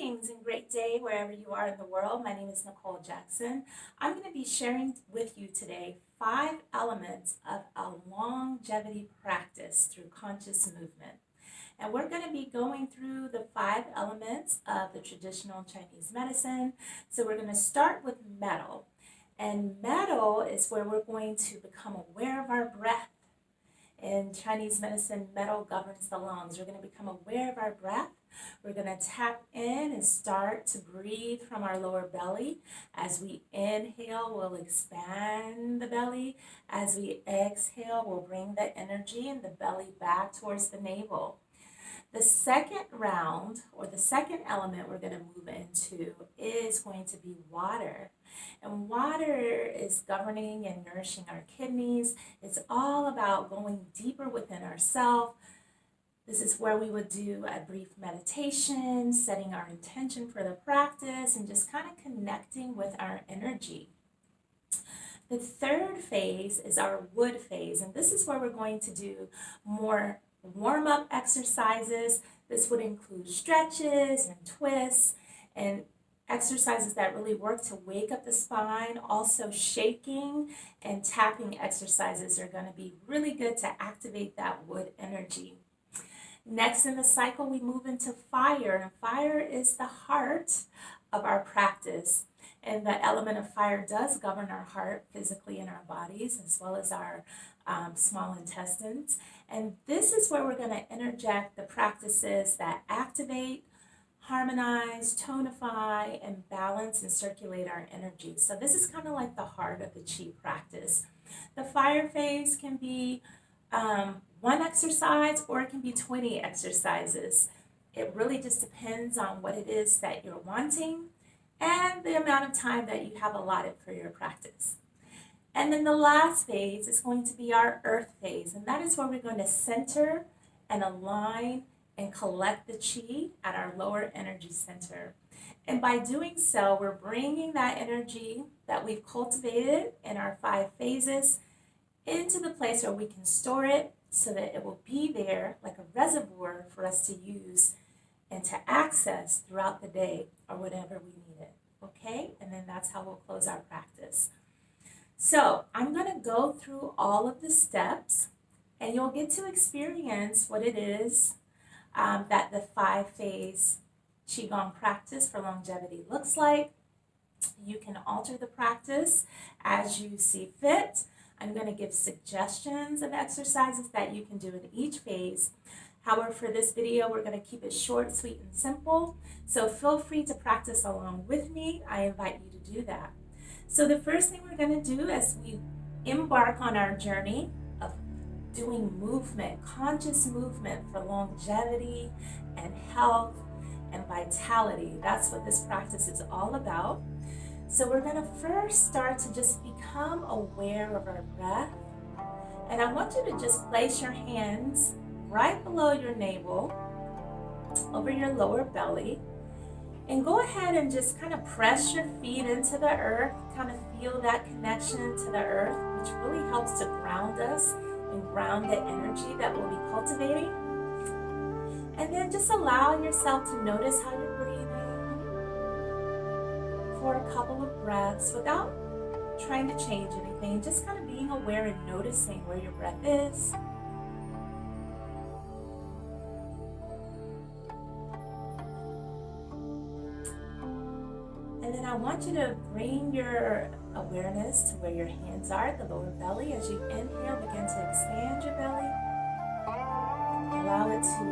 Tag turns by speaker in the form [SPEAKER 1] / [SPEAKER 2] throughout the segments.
[SPEAKER 1] Greetings and great day wherever you are in the world. My name is Nicole Jackson. I'm going to be sharing with you today 5 elements of a longevity practice through conscious movement. And we're going to be going through the 5 elements of the traditional Chinese medicine. So we're going to start with metal. And metal is where we're going to become aware of our breath. In Chinese medicine, metal governs the lungs. We're going to become aware of our breath. We're going to tap in and start to breathe from our lower belly. As we inhale, we'll expand the belly. As we exhale, we'll bring the energy in the belly back towards the navel. The second round, or the second element we're going to move into, is going to be water. And water is governing and nourishing our kidneys. It's all about going deeper within ourselves. This is where we would do a brief meditation, setting our intention for the practice, and just kind of connecting with our energy. The third phase is our wood phase, and this is where we're going to do more warm-up exercises. This would include stretches and twists and exercises that really work to wake up the spine. Also, shaking and tapping exercises are going to be really good to activate that wood energy. Next in the cycle, we move into fire, and fire is the heart of our practice. And the element of fire does govern our heart physically in our bodies, as well as our small intestines. And this is where we're going to interject the practices that activate, harmonize, tonify, and balance and circulate our energy. So this is kind of like the heart of the Qi practice. The fire phase can be one exercise, or it can be 20 exercises. It really just depends on what it is that you're wanting and the amount of time that you have allotted for your practice. And then the last phase is going to be our earth phase, and that is where we're going to center and align and collect the Qi at our lower energy center. And by doing so, we're bringing that energy that we've cultivated in our 5 phases into the place where we can store it, so that it will be there like a reservoir for us to use and to access throughout the day or whatever we need it. Okay? And then that's how we'll close our practice. So I'm going to go through all of the steps, and you'll get to experience what it is that the 5-phase Qigong practice for longevity looks like. You can alter the practice as you see fit. I'm going to give suggestions of exercises that you can do in each phase. However, for this video, we're going to keep it short, sweet, and simple. So feel free to practice along with me. I invite you to do that. So the first thing we're going to do as we embark on our journey of doing movement, conscious movement for longevity and health and vitality. That's what this practice is all about. So we're going to first start to just become aware of our breath. And I want you to just place your hands right below your navel, over your lower belly. And go ahead and just kind of press your feet into the earth, kind of feel that connection to the earth, which really helps to ground us and ground the energy that we'll be cultivating. And then just allow yourself to notice how you're breathing for a couple of breaths without trying to change anything, just kind of being aware and noticing where your breath is. And then I want you to bring your awareness to where your hands are at the lower belly. As you inhale, begin to expand your belly. Allow it to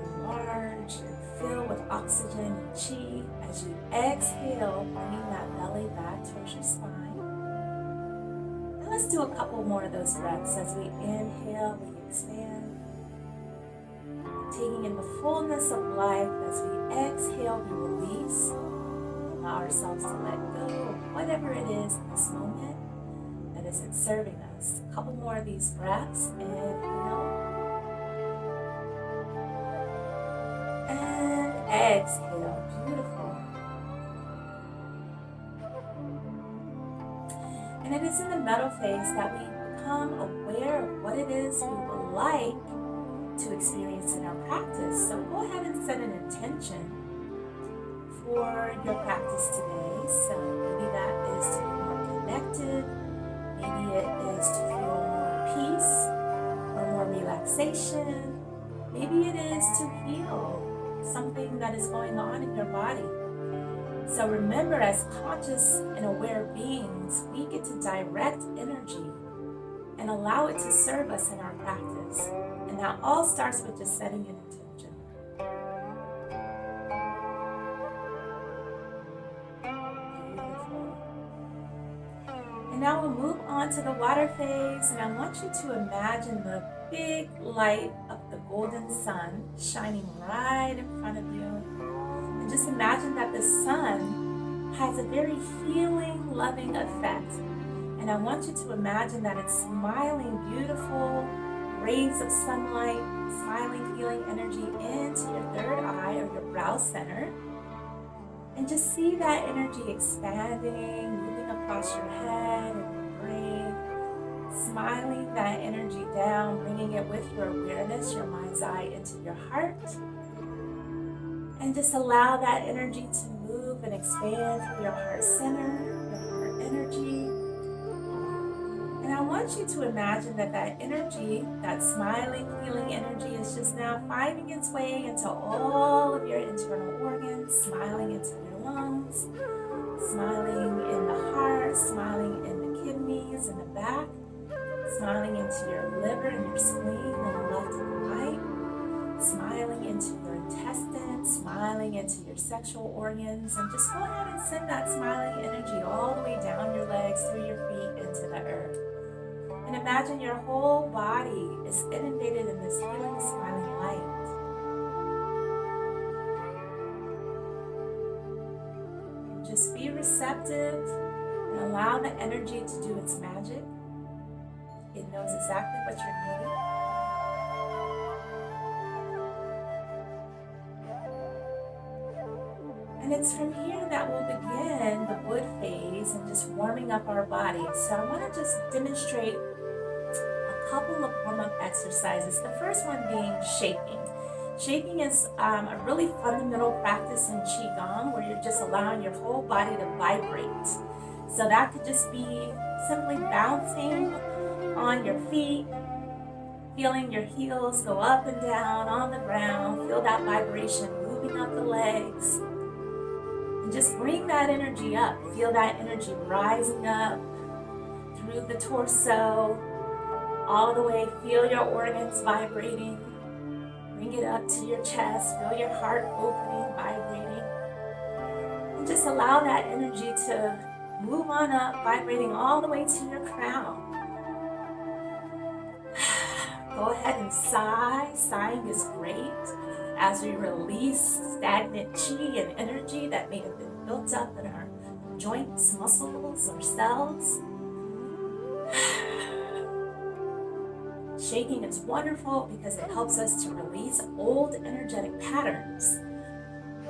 [SPEAKER 1] enlarge and fill with oxygen and Qi. As you exhale, bringing that belly back towards your spine. And let's do a couple more of those breaths. As we inhale, we expand. Taking in the fullness of life. As we exhale, we release. Allow ourselves to let go of whatever it is in this moment that isn't serving us. A couple more of these breaths. Inhale. And exhale. Beautiful. And it is in the metal phase that we become aware of what it is we would like to experience in our practice. So go ahead and set an intention intention for your practice today. So maybe that is to be more connected, maybe it is to feel more peace or more relaxation, maybe it is to heal something that is going on in your body. So remember, as conscious and aware beings, we get to direct energy and allow it to serve us in our practice. And that all starts with just setting an intention. Beautiful. And now we'll move on to the water phase, and I want you to imagine the big light of the golden sun shining right in front of you. And just imagine that the sun has a very healing, loving effect. And I want you to imagine that it's smiling beautiful rays of sunlight, smiling, healing energy into your third eye or your brow center. And just see that energy expanding, moving across your head and your brain, smiling that energy down, bringing it with your awareness, your mind's eye, into your heart. And just allow that energy to move and expand through your heart center, your heart energy. And I want you to imagine that that energy, that smiling, healing energy, is just now finding its way into all of your internal organs, smiling into your lungs, smiling in the heart, smiling in the kidneys, in the back, smiling into your liver and your spleen on the left and the right, smiling into your intestines, smiling into your sexual organs, and just go ahead and send that smiling energy all the way down your legs, through your feet, into the earth. And imagine your whole body is inundated in this healing, smiling light. Just be receptive and allow the energy to do its magic. It knows exactly what you're needing. And it's from here that we'll begin the wood phase and just warming up our body. So I want to just demonstrate a couple of warm-up exercises. The first one being shaking. Shaking is a really fundamental practice in Qigong where you're just allowing your whole body to vibrate. So that could just be simply bouncing on your feet, feeling your heels go up and down on the ground, feel that vibration moving up the legs. And just bring that energy up. Feel that energy rising up through the torso, all the way. Feel your organs vibrating. Bring it up to your chest. Feel your heart opening, vibrating. And just allow that energy to move on up, vibrating all the way to your crown. Go ahead and sigh. Sighing is great as we release stagnant chi and energy that may have been built up in our joints, muscles, or cells. Shaking is wonderful because it helps us to release old energetic patterns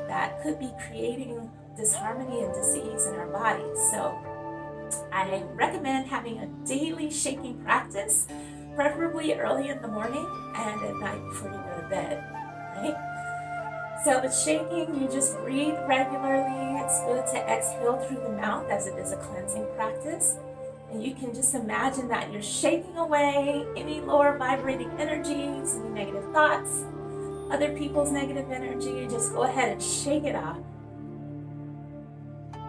[SPEAKER 1] that could be creating disharmony and disease in our bodies. So I recommend having a daily shaking practice, preferably early in the morning and at night before you go to bed, right? So with shaking, you just breathe regularly. It's good to exhale through the mouth as it is a cleansing practice. And you can just imagine that you're shaking away any lower vibrating energies, any negative thoughts, other people's negative energy. Just go ahead and shake it off.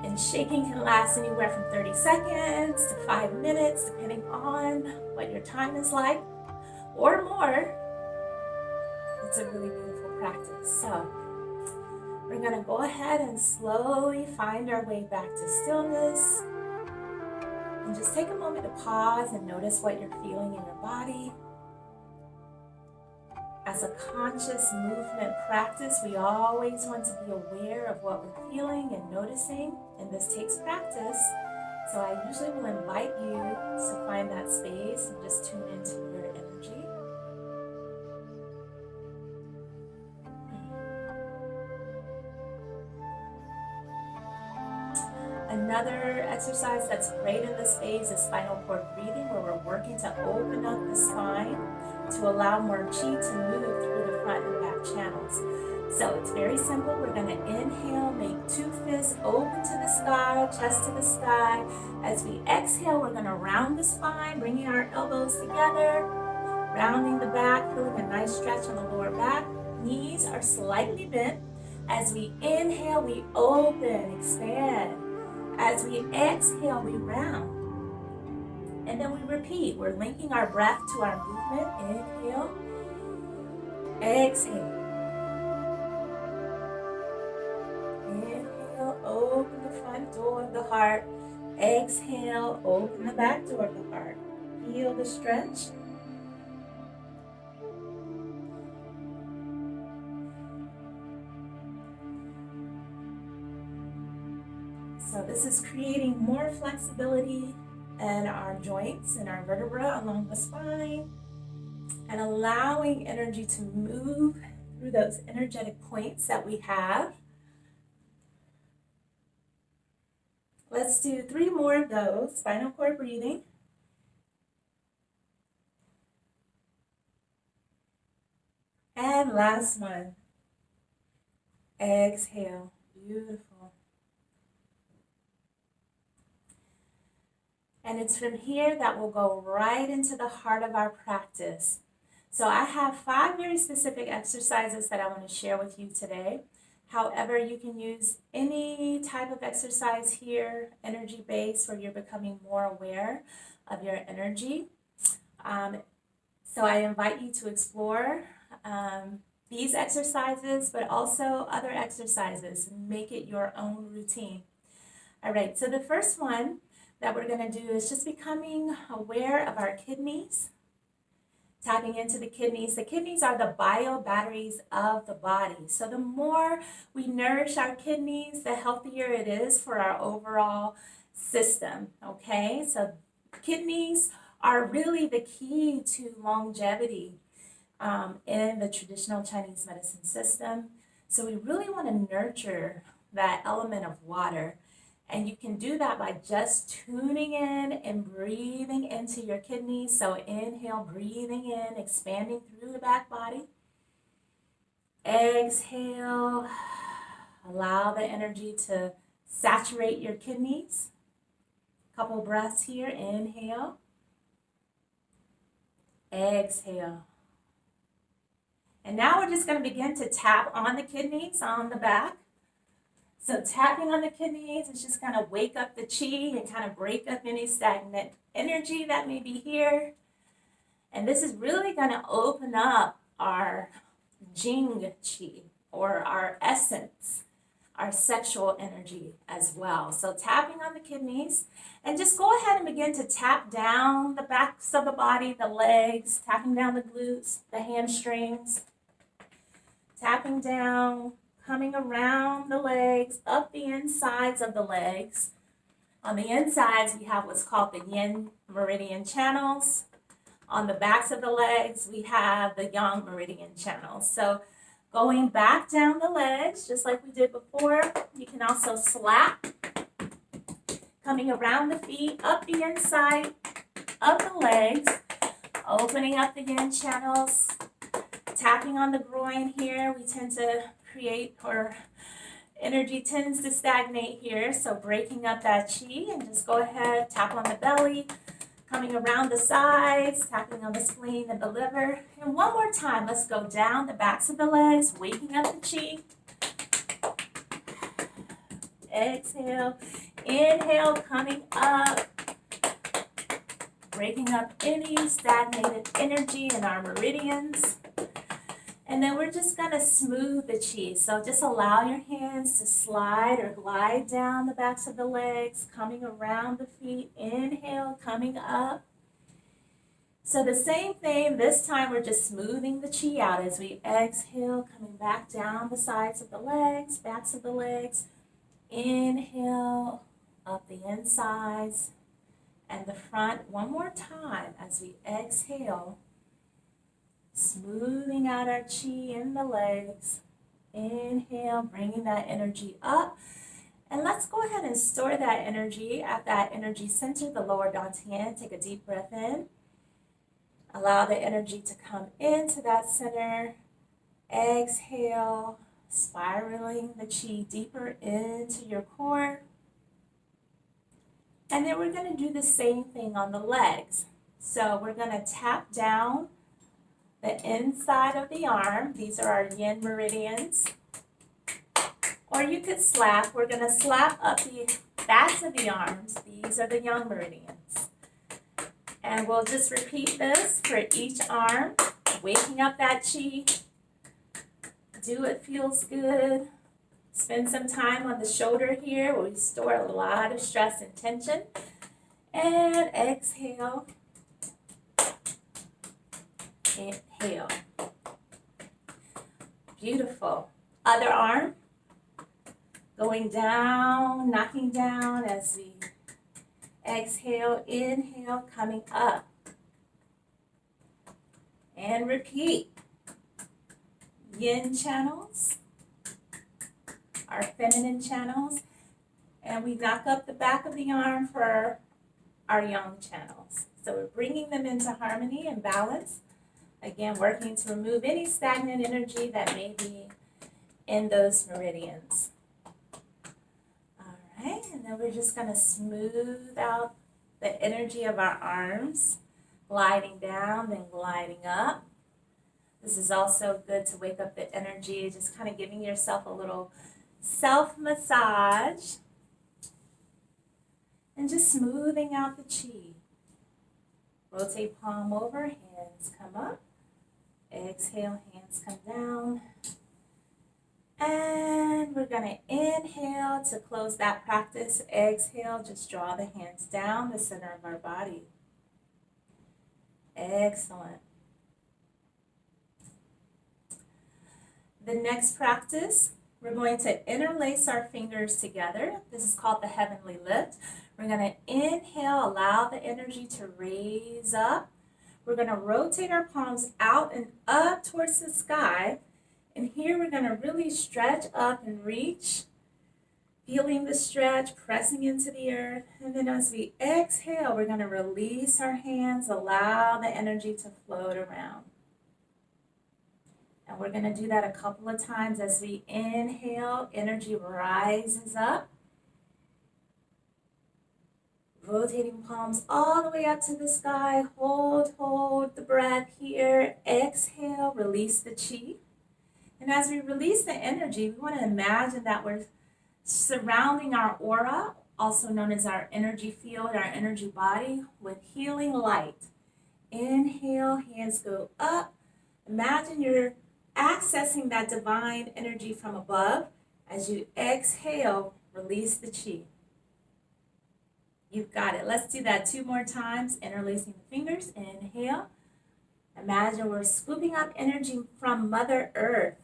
[SPEAKER 1] And shaking can last anywhere from 30 seconds to 5 minutes, depending on what your time is like, or more. It's a really beautiful practice. So we're going to go ahead and slowly find our way back to stillness. And just take a moment to pause and notice what you're feeling in your body. As a conscious movement practice, we always want to be aware of what we're feeling and noticing, and this takes practice. So I usually will invite you to find that space and just tune into your energy. Another exercise that's great in this phase is spinal cord breathing, where we're working to open up the spine to allow more chi to move through the front and back channels. So it's very simple. We're going to inhale, make 2 fists open to the sky, chest to the sky. As we exhale, we're going to round the spine, bringing our elbows together, rounding the back, feeling a nice stretch on the lower back. Knees are slightly bent. As we inhale, we open, expand. As we exhale, we round. And then we repeat. We're linking our breath to our movement. Inhale, exhale. Inhale, open the front door of the heart. Exhale, open the back door of the heart. Feel the stretch. So this is creating more flexibility in our joints and our vertebra along the spine, and allowing energy to move through those energetic points that we have. Let's do 3 more of those. Spinal cord breathing. And last one. Exhale. Beautiful. And it's from here that we'll go right into the heart of our practice. So I have 5 very specific exercises that I want to share with you today. However, you can use any type of exercise here, energy-based, where you're becoming more aware of your energy. So I invite you to explore these exercises, but also other exercises, and make it your own routine. All right, so the first one that we're going to do is just becoming aware of our kidneys, tapping into the kidneys. The kidneys are the bio batteries of the body. So the more we nourish our kidneys, the healthier it is for our overall system, okay? So kidneys are really the key to longevity in the traditional Chinese medicine system. So we really want to nurture that element of water. And you can do that by just tuning in and breathing into your kidneys. So inhale, breathing in, expanding through the back body. Exhale, allow the energy to saturate your kidneys. Couple breaths here. Inhale, exhale. And now we're just going to begin to tap on the kidneys on the back. So tapping on the kidneys is just kind of wake up the chi and kind of break up any stagnant energy that may be here. And this is really going to open up our Jing chi, or our essence, our sexual energy as well. So tapping on the kidneys, and just go ahead and begin to tap down the backs of the body, the legs, tapping down the glutes, the hamstrings, tapping down, coming around the legs, up the insides of the legs. On the insides, we have what's called the yin meridian channels. On the backs of the legs, we have the yang meridian channels. So going back down the legs, just like we did before, you can also slap, coming around the feet, up the inside of the legs, opening up the yin channels, tapping on the groin here. We tend to create, or energy tends to stagnate here, so breaking up that chi, and just go ahead, tap on the belly, coming around the sides, tapping on the spleen and the liver. And one more time, let's go down the backs of the legs, waking up the chi. Exhale, inhale, coming up, breaking up any stagnated energy in our meridians. And then we're just going to smooth the chi. So just allow your hands to slide or glide down the backs of the legs, coming around the feet. Inhale, coming up. So the same thing, this time we're just smoothing the chi out as we exhale, coming back down the sides of the legs, backs of the legs. Inhale, up the insides and the front. One more time as we exhale. Smoothing out our chi in the legs. Inhale, bringing that energy up. And let's go ahead and store that energy at that energy center, the lower dantian. Take a deep breath in. Allow the energy to come into that center. Exhale, spiraling the chi deeper into your core. And then we're going to do the same thing on the legs. So we're going to tap down the inside of the arm. These are our yin meridians. Or you could slap. We're going to slap up the backs of the arms. These are the yang meridians. And we'll just repeat this for each arm, waking up that chi. Do what feels good. Spend some time on the shoulder here where we store a lot of stress and tension. And exhale. Inhale. Beautiful. Other arm. Going down, knocking down as we exhale, inhale, coming up. And repeat. Yin channels, our feminine channels, and we knock up the back of the arm for our yang channels. So we're bringing them into harmony and balance. Again, working to remove any stagnant energy that may be in those meridians. And then we're just going to smooth out the energy of our arms, gliding down, then gliding up. This is also good to wake up the energy, just kind of giving yourself a little self-massage and just smoothing out the chi. Rotate palm over, hands come up. Exhale, hands come down. And we're going to inhale to close that practice. Exhale, just draw the hands down the center of our body. Excellent. The next practice, we're going to interlace our fingers together. This is called the heavenly lift. We're going to inhale, allow the energy to raise up. We're going to rotate our palms out and up towards the sky. And here we're going to really stretch up and reach, feeling the stretch, pressing into the earth. And then as we exhale, we're going to release our hands, allow the energy to float around. And we're going to do that a couple of times. As we inhale, energy rises up. Rotating palms all the way up to the sky. Hold the breath here. Exhale, release the chi. And as we release the energy, we want to imagine that we're surrounding our aura, also known as our energy field, our energy body, with healing light. Inhale, hands go up. Imagine you're accessing that divine energy from above. As you exhale, release the chi. You've got it. Let's do that 2 more times, interlacing the fingers. Inhale. Imagine we're scooping up energy from Mother Earth,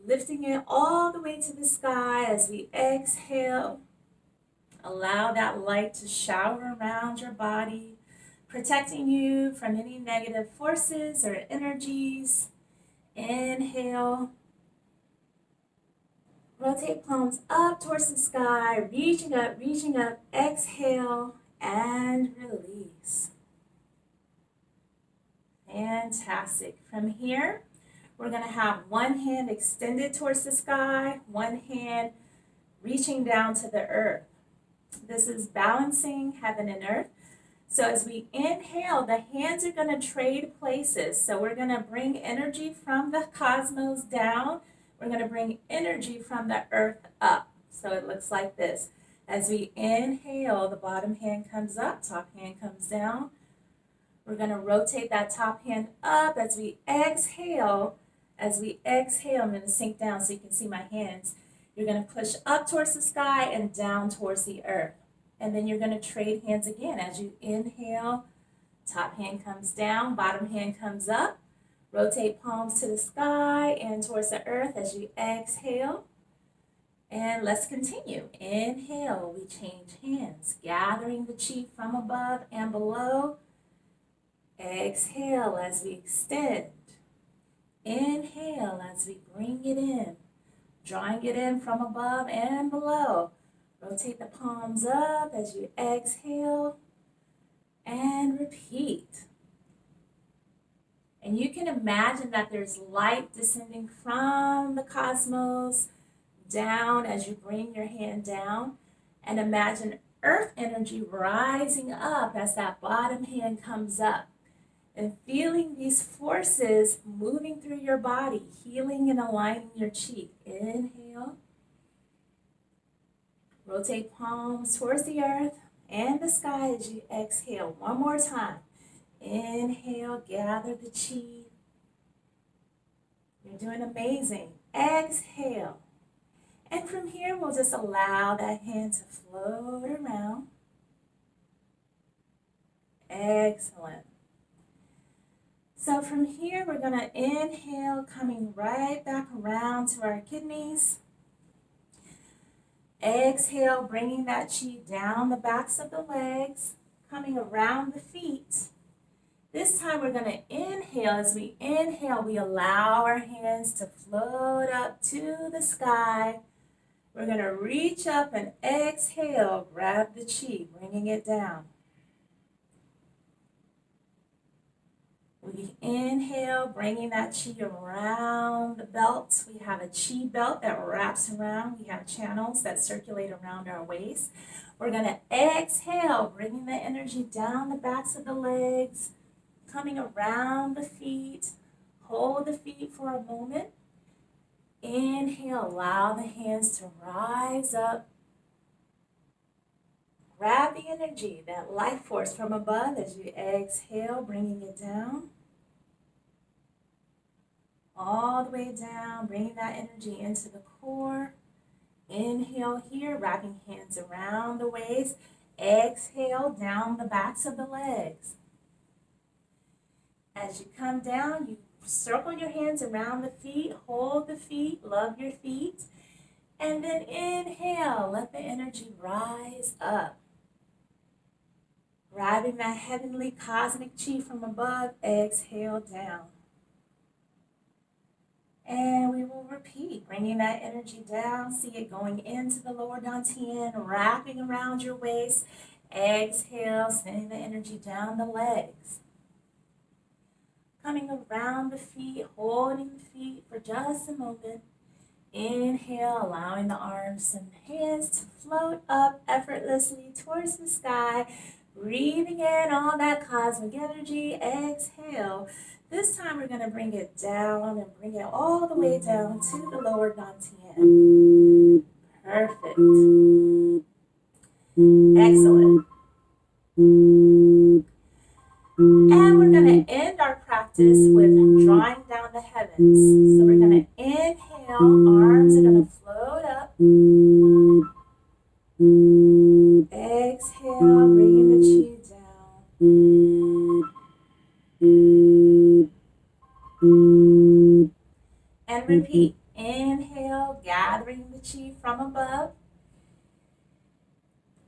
[SPEAKER 1] lifting it all the way to the sky. As we exhale, allow that light to shower around your body, protecting you from any negative forces or energies. Inhale. Rotate palms up towards the sky, reaching up. Exhale and release. Fantastic. From here, we're going to have one hand extended towards the sky, one hand reaching down to the earth. This is balancing heaven and earth. So as we inhale, the hands are going to trade places. So we're going to bring energy from the cosmos down. We're going to bring energy from the earth up. So it looks like this. As we inhale, the bottom hand comes up, top hand comes down. We're going to rotate that top hand up. As we exhale, I'm going to sink down so you can see my hands. You're going to push up towards the sky and down towards the earth. And then you're going to trade hands again. As you inhale, top hand comes down, bottom hand comes up. Rotate palms to the sky and towards the earth as you exhale. And let's continue. Inhale, we change hands, gathering the chi from above and below. Exhale as we extend. Inhale as we bring it in, drawing it in from above and below. Rotate the palms up as you exhale and repeat. And you can imagine that there's light descending from the cosmos down as you bring your hand down. And imagine earth energy rising up as that bottom hand comes up. And feeling these forces moving through your body, healing and aligning your chi. Inhale. Rotate palms towards the earth and the sky as you exhale. One more time. Inhale, gather the chi. You're doing amazing. Exhale. And from here, we'll just allow that hand to float around. Excellent. So from here, we're going to inhale, coming right back around to our kidneys. Exhale, bringing that chi down the backs of the legs, coming around the feet. This time we're going to inhale. As we inhale, we allow our hands to float up to the sky. We're going to reach up and exhale, grab the chi, bringing it down. We inhale, bringing that chi around the belt. We have a chi belt that wraps around. We have channels that circulate around our waist. We're going to exhale, bringing the energy down the backs of the legs, coming around the feet. Hold the feet for a moment. Inhale, allow the hands to rise up. Grab the energy, that life force from above as you exhale, bringing it down. All the way down, bringing that energy into the core. Inhale here, wrapping hands around the waist. Exhale, down the backs of the legs. As you come down, you circle your hands around the feet, hold the feet, love your feet. And then inhale, let the energy rise up. Grabbing that heavenly cosmic chi from above, exhale down. And we will repeat, bringing that energy down. See it going into the lower dantian, wrapping around your waist. Exhale, sending the energy down the legs. Coming around the feet, holding the feet for just a moment. Inhale, allowing the arms and hands to float up effortlessly towards the sky. Breathing in all that cosmic energy. Exhale. This time we're going to bring it down and bring it all the way down to the lower dantian. Perfect. Excellent. And we're going to end our practice with drawing down the heavens. So we're going to inhale, arms are going to float up. Exhale, bringing the chi down. And repeat. Inhale, gathering the chi from above.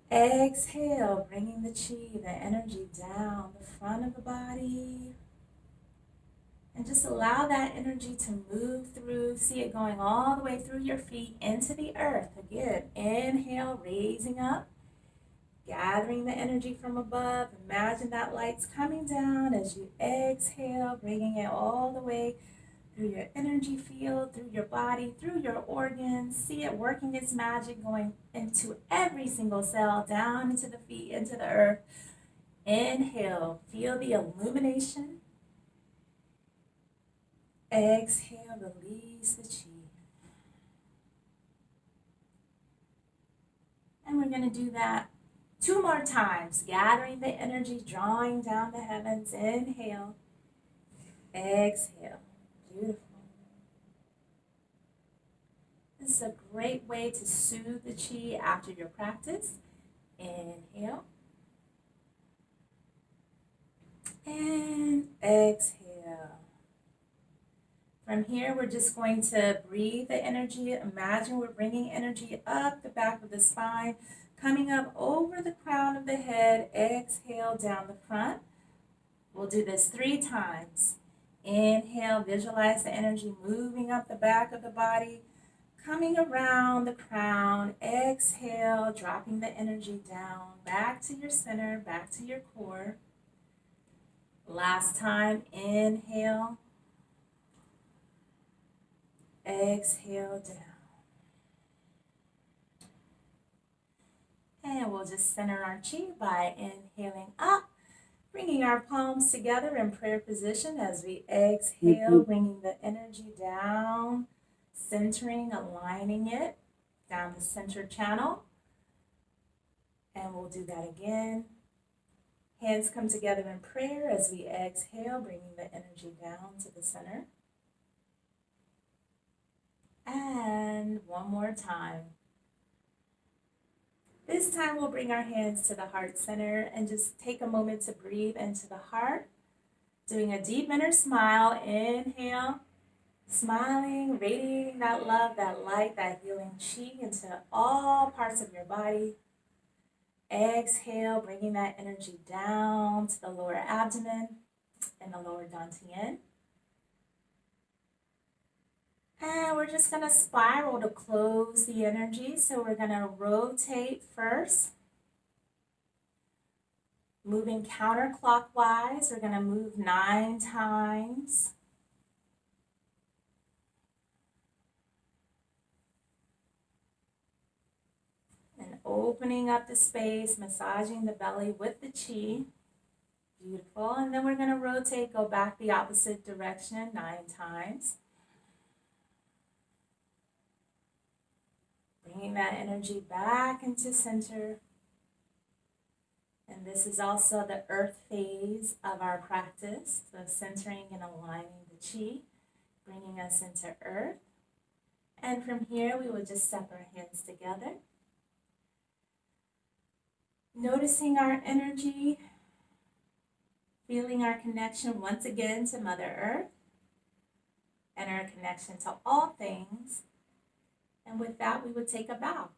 [SPEAKER 1] Exhale, bringing the chi, the energy down the front of the body. And just allow that energy to move through. See it going all the way through your feet into the earth. Again, inhale, raising up. Gathering the energy from above. Imagine that light's coming down as you exhale, bringing it all the way through your energy field, through your body, through your organs. See it working its magic, going into every single cell, down into the feet, into the earth. Inhale, feel the illumination. Exhale, release the chi. And we're going to do that 2 more times, gathering the energy, drawing down the heavens. Inhale, exhale. Beautiful. This is a great way to soothe the chi after your practice. Inhale. And exhale. From here, we're just going to breathe the energy. Imagine we're bringing energy up the back of the spine, coming up over the crown of the head. Exhale down the front. We'll do this 3 times. Inhale, visualize the energy moving up the back of the body, coming around the crown. Exhale, dropping the energy down, back to your center, back to your core. Last time, inhale, exhale down. And we'll just center our chi by inhaling up, bringing our palms together in prayer position as we exhale, bringing the energy down, centering, aligning it down the center channel. And we'll do that again. Hands come together in prayer as we exhale, bringing the energy down to the center. And one more time. This time we'll bring our hands to the heart center and just take a moment to breathe into the heart. Doing a deep inner smile. Inhale, smiling, radiating that love, that light, that healing chi into all parts of your body. Exhale, bringing that energy down to the lower abdomen and the lower dantian. And we're just going to spiral to close the energy. So we're going to rotate first. Moving counterclockwise, we're going to move 9 times. And opening up the space, massaging the belly with the chi. Beautiful. And then we're going to rotate, go back the opposite direction 9 times. Bringing that energy back into center. And this is also the earth phase of our practice. So centering and aligning the chi, bringing us into earth. And from here, we will just step our hands together. Noticing our energy, feeling our connection once again to Mother Earth and our connection to all things. And with that, we would take a bow.